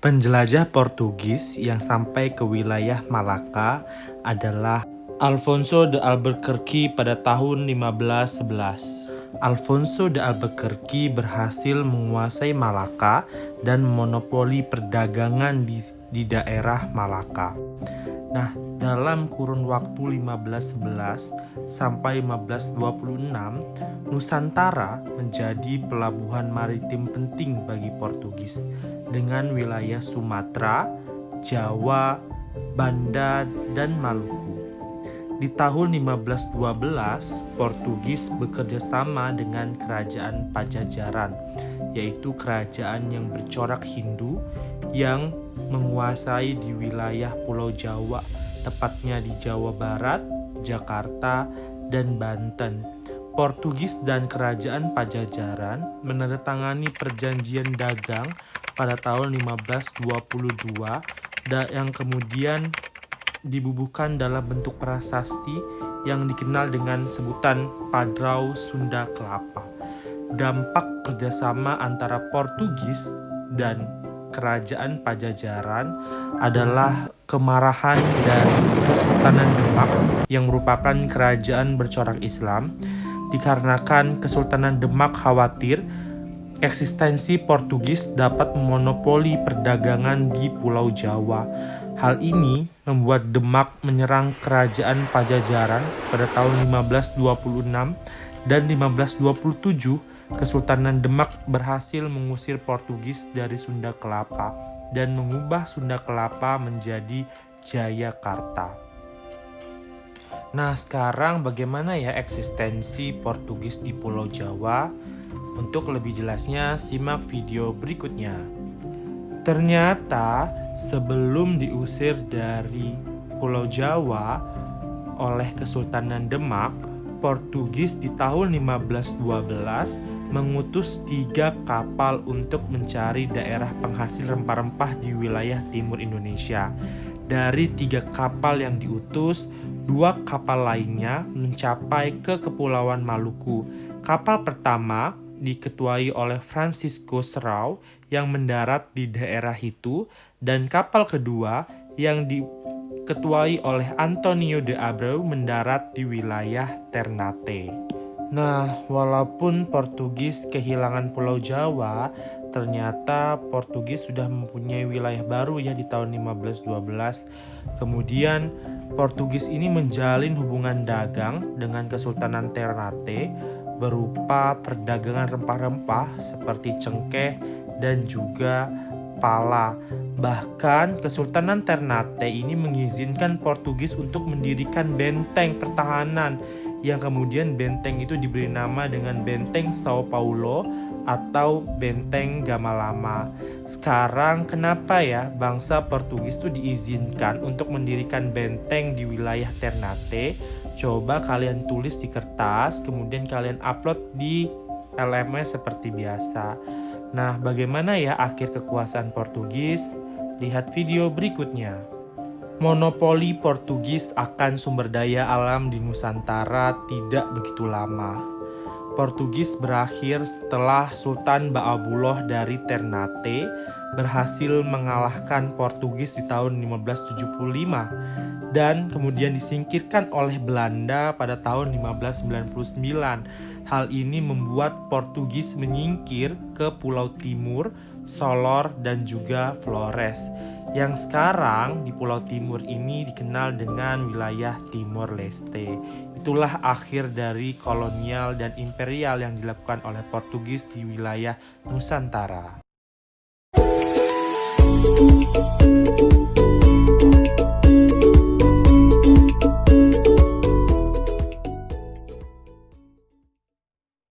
Penjelajah Portugis yang sampai ke wilayah Malaka adalah Alfonso de Albuquerque pada tahun 1511. Alfonso de Albuquerque berhasil menguasai Malaka dan memonopoli perdagangan di daerah Malaka. Nah, dalam kurun waktu 1511 sampai 1526, Nusantara menjadi pelabuhan maritim penting bagi Portugis dengan wilayah Sumatera, Jawa, Banda, dan Maluku. Di tahun 1512, Portugis bekerja sama dengan kerajaan Pajajaran, yaitu kerajaan yang bercorak Hindu yang menguasai di wilayah Pulau Jawa, tepatnya di Jawa Barat, Jakarta, dan Banten. Portugis dan kerajaan Pajajaran menandatangani perjanjian dagang pada tahun 1522 yang kemudian dibubuhkan dalam bentuk prasasti yang dikenal dengan sebutan Padrau Sunda Kelapa. Dampak kerjasama antara Portugis dan kerajaan Pajajaran adalah kemarahan dari Kesultanan Demak yang merupakan kerajaan bercorak Islam, dikarenakan Kesultanan Demak khawatir eksistensi Portugis dapat memonopoli perdagangan di Pulau Jawa. Hal ini membuat Demak menyerang kerajaan Pajajaran pada tahun 1526 dan 1527. Kesultanan Demak berhasil mengusir Portugis dari Sunda Kelapa dan mengubah Sunda Kelapa menjadi Jayakarta. Nah, sekarang bagaimana ya eksistensi Portugis di Pulau Jawa? Untuk lebih jelasnya, simak video berikutnya. Ternyata sebelum diusir dari Pulau Jawa oleh Kesultanan Demak, Portugis di tahun 1512 mengutus 3 kapal untuk mencari daerah penghasil rempah-rempah di wilayah timur Indonesia. Dari 3 kapal yang diutus, 2 kapal lainnya mencapai ke Kepulauan Maluku. Kapal pertama diketuai oleh Francisco Serau yang mendarat di daerah itu, dan kapal kedua yang diketuai oleh Antonio de Abreu mendarat di wilayah Ternate. Nah, walaupun Portugis kehilangan Pulau Jawa, ternyata Portugis sudah mempunyai wilayah baru ya di tahun 1512. Kemudian Portugis ini menjalin hubungan dagang dengan Kesultanan Ternate berupa perdagangan rempah-rempah seperti cengkeh dan juga pala. Bahkan Kesultanan Ternate ini mengizinkan Portugis untuk mendirikan benteng pertahanan yang kemudian benteng itu diberi nama dengan Benteng Sao Paulo atau Benteng Gamalama. Sekarang kenapa ya bangsa Portugis itu diizinkan untuk mendirikan benteng di wilayah Ternate? Coba kalian tulis di kertas, kemudian kalian upload di LMS seperti biasa. Nah, bagaimana ya akhir kekuasaan Portugis? Lihat video berikutnya. Monopoli Portugis akan sumber daya alam di Nusantara tidak begitu lama. Portugis berakhir setelah Sultan Baabullah dari Ternate berhasil mengalahkan Portugis di tahun 1575 dan kemudian disingkirkan oleh Belanda pada tahun 1599. Hal ini membuat Portugis menyingkir ke Pulau Timur, Solor, dan juga Flores, yang sekarang di Pulau Timur ini dikenal dengan wilayah Timor Leste. Itulah akhir dari kolonial dan imperial yang dilakukan oleh Portugis di wilayah Nusantara.